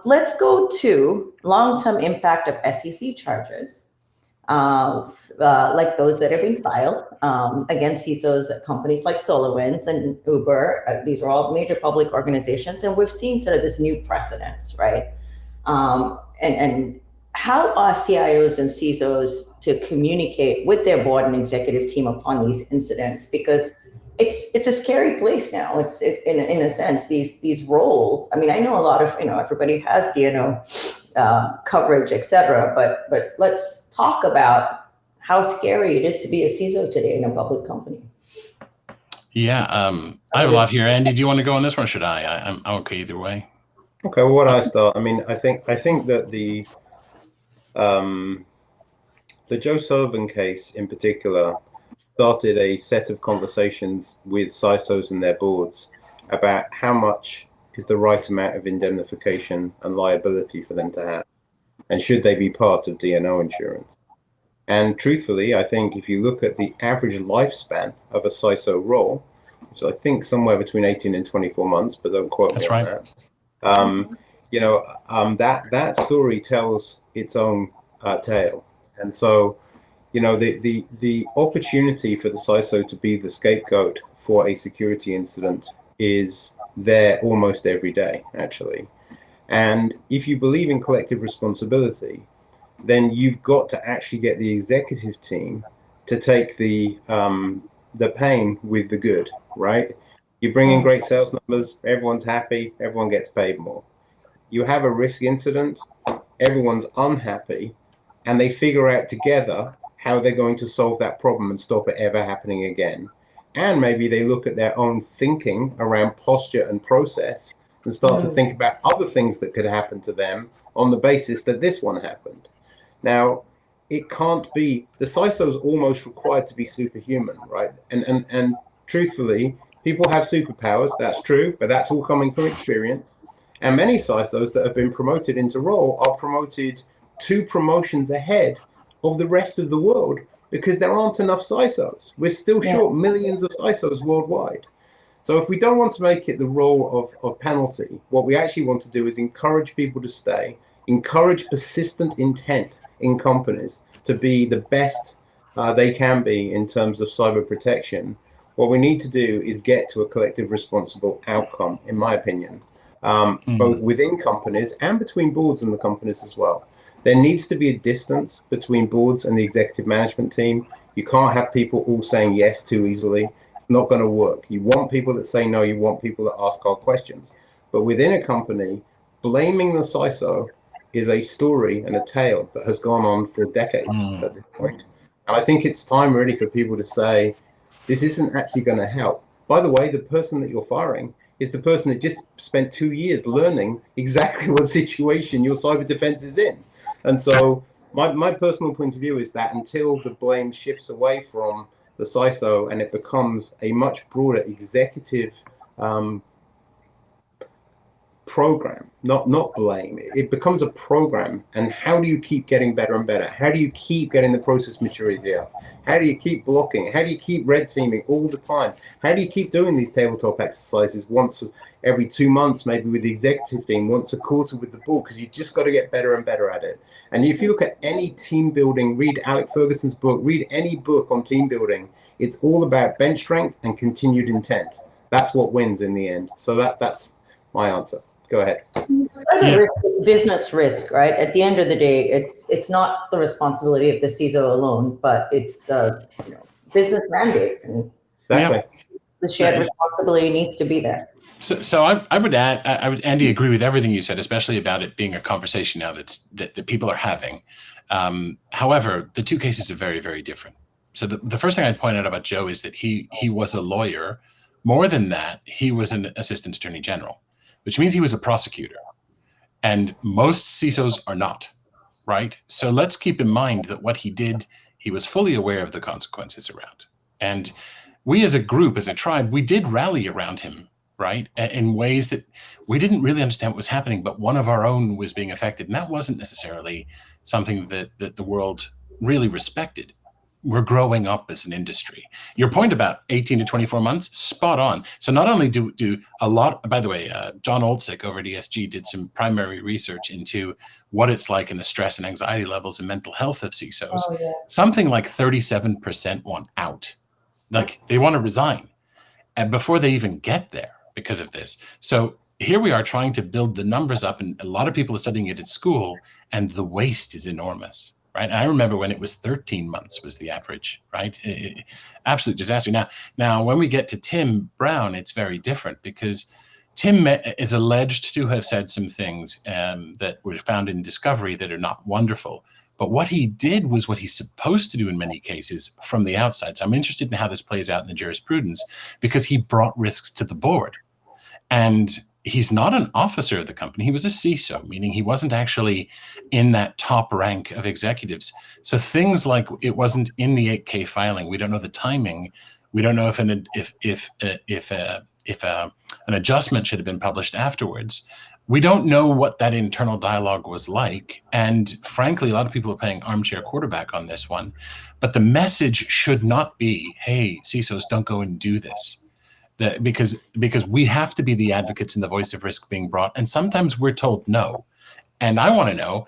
[SPEAKER 1] Let's go to long-term impact of SEC charges, like those that have been filed against CISOs at companies like SolarWinds and Uber. These are all major public organizations, and we've seen sort of this new precedence, right? And how are CIOs and CISOs to communicate with their board and executive team upon these incidents? Because it's a scary place now. It's in a sense, these roles. I mean, I know a lot of, everybody has coverage, et cetera, but let's talk about how scary it is to be a CISO today in a public company.
[SPEAKER 2] Yeah, I have a lot here. Andy, do you want to go on this one or should I? I'm okay either way.
[SPEAKER 3] Okay, well, why don't I start? I mean, I think that the Joe Sullivan case in particular started a set of conversations with CISOs and their boards about how much is the right amount of indemnification and liability for them to have, and should they be part of D&O insurance. And truthfully, I think if you look at the average lifespan of a CISO role, which I think somewhere between 18 and 24 months, but don't quote me on that. That story tells its own tale. And so, the opportunity for the CISO to be the scapegoat for a security incident is there almost every day, actually. And if you believe in collective responsibility, then you've got to actually get the executive team to take the pain with the good, right? You bring in great sales numbers, everyone's happy, everyone gets paid more. You have a risk incident, everyone's unhappy, and they figure out together how they're going to solve that problem and stop it ever happening again. And maybe they look at their own thinking around posture and process and start to think about other things that could happen to them on the basis that this one happened. Now, it can't be, the CISO is almost required to be superhuman, right? And truthfully, people have superpowers, that's true, but that's all coming from experience. And many CISOs that have been promoted into role are promoted 2 promotions ahead of the rest of the world because there aren't enough CISOs. We're still short millions of CISOs worldwide. So if we don't want to make it the role of penalty, what we actually want to do is encourage people to stay, encourage persistent intent in companies to be the best they can be in terms of cyber protection. What we need to do is get to a collective responsible outcome, in my opinion, both within companies and between boards and the companies as well. There needs to be a distance between boards and the executive management team. You can't have people all saying yes too easily. It's not going to work. You want people that say no, you want people that ask hard questions. But within a company, blaming the CISO is a story and a tale that has gone on for decades at this point. And I think it's time really for people to say, this isn't actually going to help. By the way, the person that you're firing is the person that just spent 2 years learning exactly what situation your cyber defense is in. And so my personal point of view is that until the blame shifts away from the CISO and it becomes a much broader executive program, not blame, it becomes a program. And how do you keep getting better and better? How do you keep getting the process maturity up? How do you keep blocking? How do you keep red teaming all the time? How do you keep doing these tabletop exercises once every 2 months, maybe with the executive team, once a quarter with the board? Because you just got to get better and better at it. And if you look at any team building, read Alec Ferguson's book, read any book on team building, it's all about bench strength and continued intent. That's what wins in the end. So that's my answer. Go ahead.
[SPEAKER 1] Cyber risk is business risk, right? At the end of the day, it's not the responsibility of the CISO alone, but it's business mandate, and
[SPEAKER 3] Exactly.
[SPEAKER 1] the shared responsibility needs to be there.
[SPEAKER 2] So I would add, Andy, agree with everything you said, especially about it being a conversation now that people are having. However, the two cases are very, very different. So the first thing I'd point out about Joe is that he was a lawyer. More than that, he was an assistant attorney general, which means he was a prosecutor. And most CISOs are not, right? So let's keep in mind that what he did, he was fully aware of the consequences around. And we as a group, as a tribe, we did rally around him, right? In ways that we didn't really understand what was happening, but one of our own was being affected. And that wasn't necessarily something that the world really respected. We're growing up as an industry. Your point about 18 to 24 months, spot on. So not only do a lot, by the way, John Oldsick over at ESG did some primary research into what it's like in the stress and anxiety levels and mental health of CISOs.
[SPEAKER 1] Oh, yeah.
[SPEAKER 2] Something like 37% want out. Like they want to resign. And before they even get there because of this. So here we are trying to build the numbers up, and a lot of people are studying it at school, and the waste is enormous. Right. And I remember when it was 13 months was the average, right? Absolute disaster. Now, when we get to Tim Brown, it's very different because Tim is alleged to have said some things that were found in discovery that are not wonderful. But what he did was what he's supposed to do in many cases from the outside. So I'm interested in how this plays out in the jurisprudence because he brought risks to the board. And he's not an officer of the company. He was a CISO, meaning he wasn't actually in that top rank of executives. So things like it wasn't in the 8K filing. We don't know the timing. We don't know if an adjustment should have been published afterwards. We don't know what that internal dialogue was like. And frankly, a lot of people are playing armchair quarterback on this one. But the message should not be, hey, CISOs, don't go and do this. Because we have to be the advocates in the voice of risk being brought. And sometimes we're told no. And I want to know,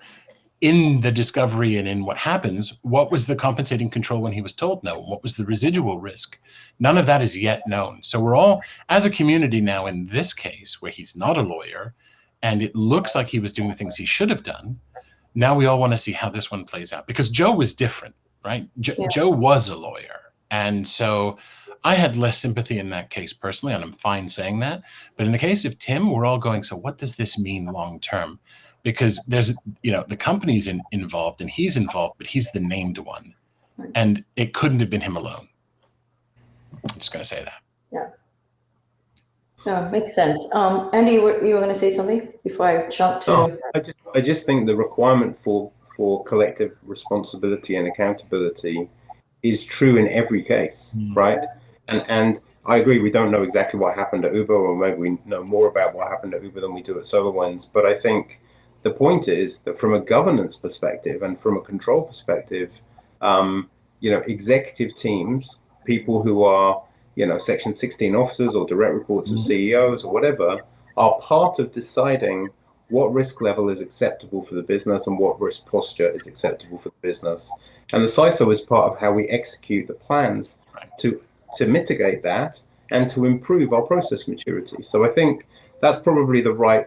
[SPEAKER 2] in the discovery and in what happens, what was the compensating control when he was told no? What was the residual risk? None of that is yet known. So we're all, as a community now in this case, where he's not a lawyer, and it looks like he was doing the things he should have done, now we all want to see how this one plays out. Because Joe was different, right? Joe was a lawyer. And so I had less sympathy in that case personally, and I'm fine saying that. But in the case of Tim, we're all going, so what does this mean long term? Because there's, the company's involved and he's involved, but he's the named one. And it couldn't have been him alone. I'm just going to say that.
[SPEAKER 1] Yeah. No, makes sense. Andy, you were going to say something before I jump to?
[SPEAKER 3] I just think the requirement for collective responsibility and accountability is true in every case, right? And I agree, we don't know exactly what happened at Uber, or maybe we know more about what happened at Uber than we do at SolarWinds. But I think the point is that from a governance perspective and from a control perspective, executive teams, people who are, Section 16 officers or direct reports of CEOs or whatever, are part of deciding what risk level is acceptable for the business and what risk posture is acceptable for the business. And the CISO is part of how we execute the plans to mitigate that and to improve our process maturity. So I think that's probably the right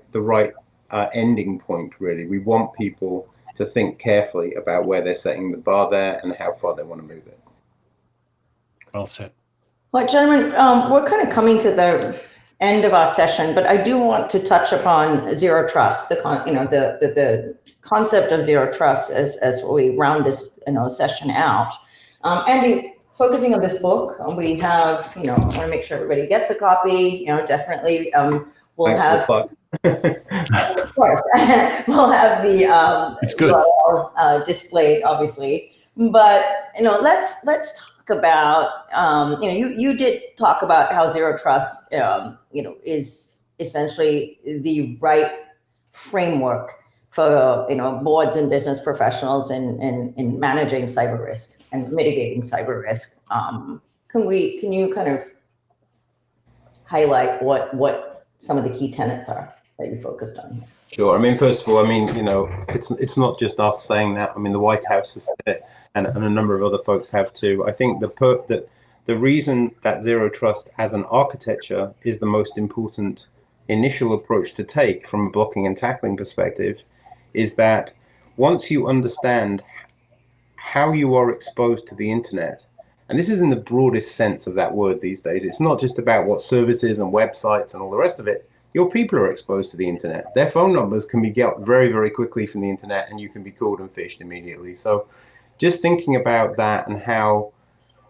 [SPEAKER 3] ending point, really. We want people to think carefully about where they're setting the bar there and how far they want to move it.
[SPEAKER 2] Well said.
[SPEAKER 1] Well, gentlemen, we're kind of coming to the end of our session, but I do want to touch upon zero trust, the concept of zero trust as we round this session out. Andy, focusing on this book, we have, I want to make sure everybody gets a copy, definitely we'll have, of course, we'll have the
[SPEAKER 2] it's good.
[SPEAKER 1] displayed, obviously, but, let's talk about, you did talk about how zero trust, is essentially the right framework for boards and business professionals in managing cyber risk and mitigating cyber risk. Can you kind of highlight what some of the key tenets are that you focused on?
[SPEAKER 3] Sure. I mean, first of all, it's not just us saying that. I mean, the White House has said it, and a number of other folks have too. I think the reason that zero trust as an architecture is the most important initial approach to take from a blocking and tackling perspective is that once you understand how you are exposed to the internet, and this is in the broadest sense of that word these days, it's not just about what services and websites and all the rest of it. Your people are exposed to the internet. Their phone numbers can be got very, very quickly from the internet, and you can be called and phished immediately. So just thinking about that and how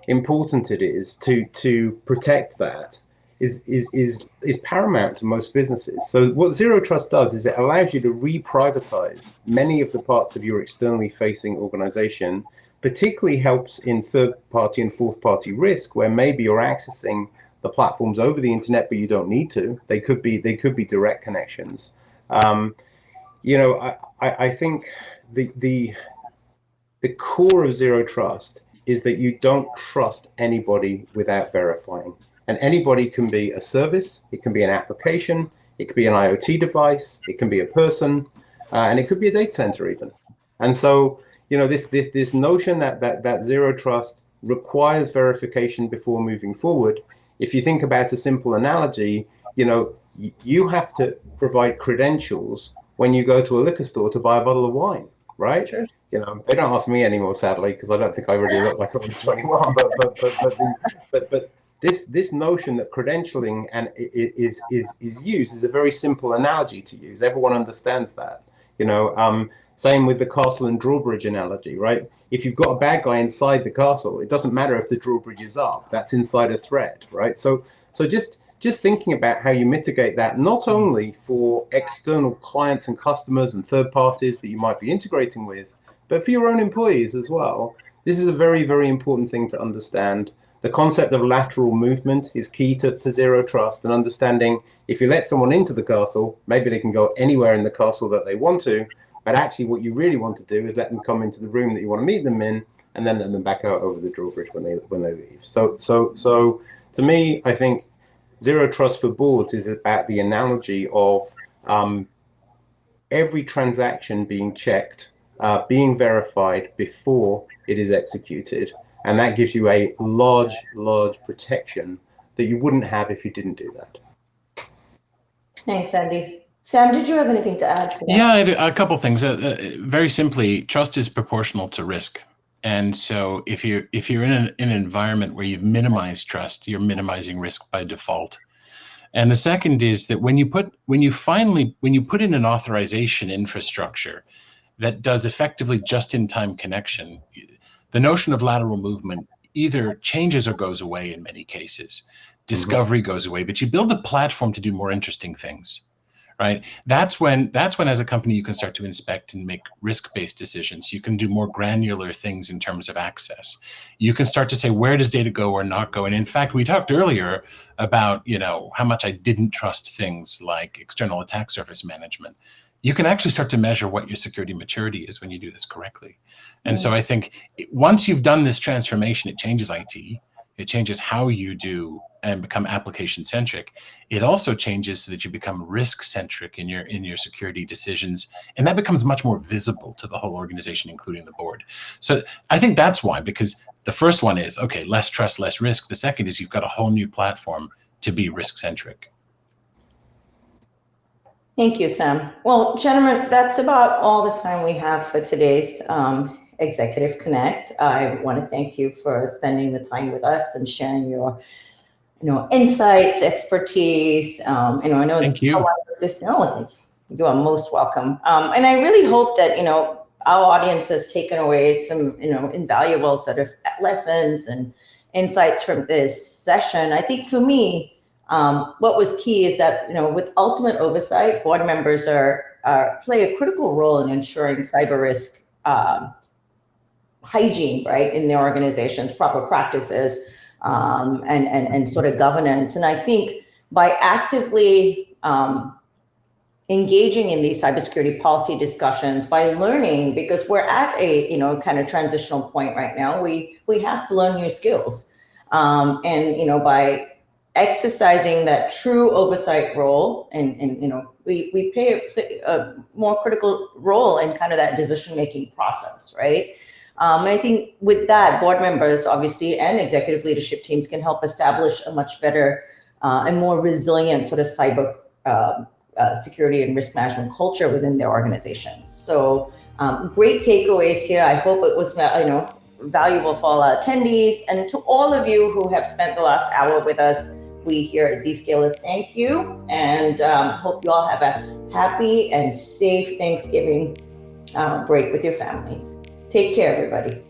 [SPEAKER 3] important it is to protect that is paramount to most businesses. So what Zero Trust does is it allows you to re-privatize many of the parts of your externally facing organization, particularly helps in third party and fourth party risk, where maybe you're accessing the platforms over the internet, but you don't need to. They could be direct connections. I think the core of Zero Trust is that you don't trust anybody without verifying. And anybody can be a service, it can be an application, it could be an IoT device, it can be a person, and it could be a data center even. And so, this notion that Zero Trust requires verification before moving forward. If you think about a simple analogy, you have to provide credentials when you go to a liquor store to buy a bottle of wine, right? Sure. They don't ask me anymore, sadly, because I don't think I really look like I'm 21. But this notion that credentialing and is used is a very simple analogy to use. Everyone understands that. Same with the castle and drawbridge analogy, right? If you've got a bad guy inside the castle, it doesn't matter if the drawbridge is up. That's inside a threat, right? So just thinking about how you mitigate that, not only for external clients and customers and third parties that you might be integrating with, but for your own employees as well. This is a very, very important thing to understand. The concept of lateral movement is key to Zero Trust, and understanding if you let someone into the castle, maybe they can go anywhere in the castle that they want to, but actually what you really want to do is let them come into the room that you want to meet them in, and then let them back out over the drawbridge when they leave. So to me, I think Zero Trust for boards is about the analogy of every transaction being checked, being verified before it is executed. And that gives you a large protection that you wouldn't have if you didn't do that.
[SPEAKER 1] Thanks, Andy. Sam, did you have anything to add to that?
[SPEAKER 2] Yeah, a couple things. Very simply, trust is proportional to risk. And so if you're in an environment where you've minimized trust, you're minimizing risk by default. And the second is that when you put in an authorization infrastructure that does effectively just-in-time connection, the notion of lateral movement either changes or goes away in many cases. Discovery goes away, but you build a platform to do more interesting things, right? That's when as a company, you can start to inspect and make risk-based decisions. You can do more granular things in terms of access. You can start to say, where does data go or not go? And in fact, we talked earlier about, how much I didn't trust things like external attack surface management. You can actually start to measure what your security maturity is when you do this correctly. And so I think once you've done this transformation, it changes IT, it changes how you do and become application centric. It also changes so that you become risk centric in your security decisions. And that becomes much more visible to the whole organization, including the board. So I think that's why, because the first one is, okay, less trust, less risk. The second is you've got a whole new platform to be risk centric.
[SPEAKER 1] Thank you, Sam. Well, gentlemen, that's about all the time we have for today's Executive Connect. I want to thank you for spending the time with us and sharing your, insights, expertise. I know
[SPEAKER 2] thank you.
[SPEAKER 1] Thank you. You are most welcome. And I really hope that our audience has taken away some invaluable sort of lessons and insights from this session. I think for me, what was key is that, with ultimate oversight, board members play a critical role in ensuring cyber risk hygiene, right, in their organizations, proper practices, and sort of governance. And I think by actively engaging in these cybersecurity policy discussions, by learning, because we're at a kind of transitional point right now, we have to learn new skills, and by exercising that true oversight role, and we play a more critical role in kind of that decision-making process, right? And I think with that, board members, obviously, and executive leadership teams can help establish a much better and more resilient sort of cyber security and risk management culture within their organizations. So great takeaways here. I hope it was valuable for all our attendees, and to all of you who have spent the last hour with us. We here at Zscaler thank you, and hope you all have a happy and safe Thanksgiving break with your families. Take care, everybody.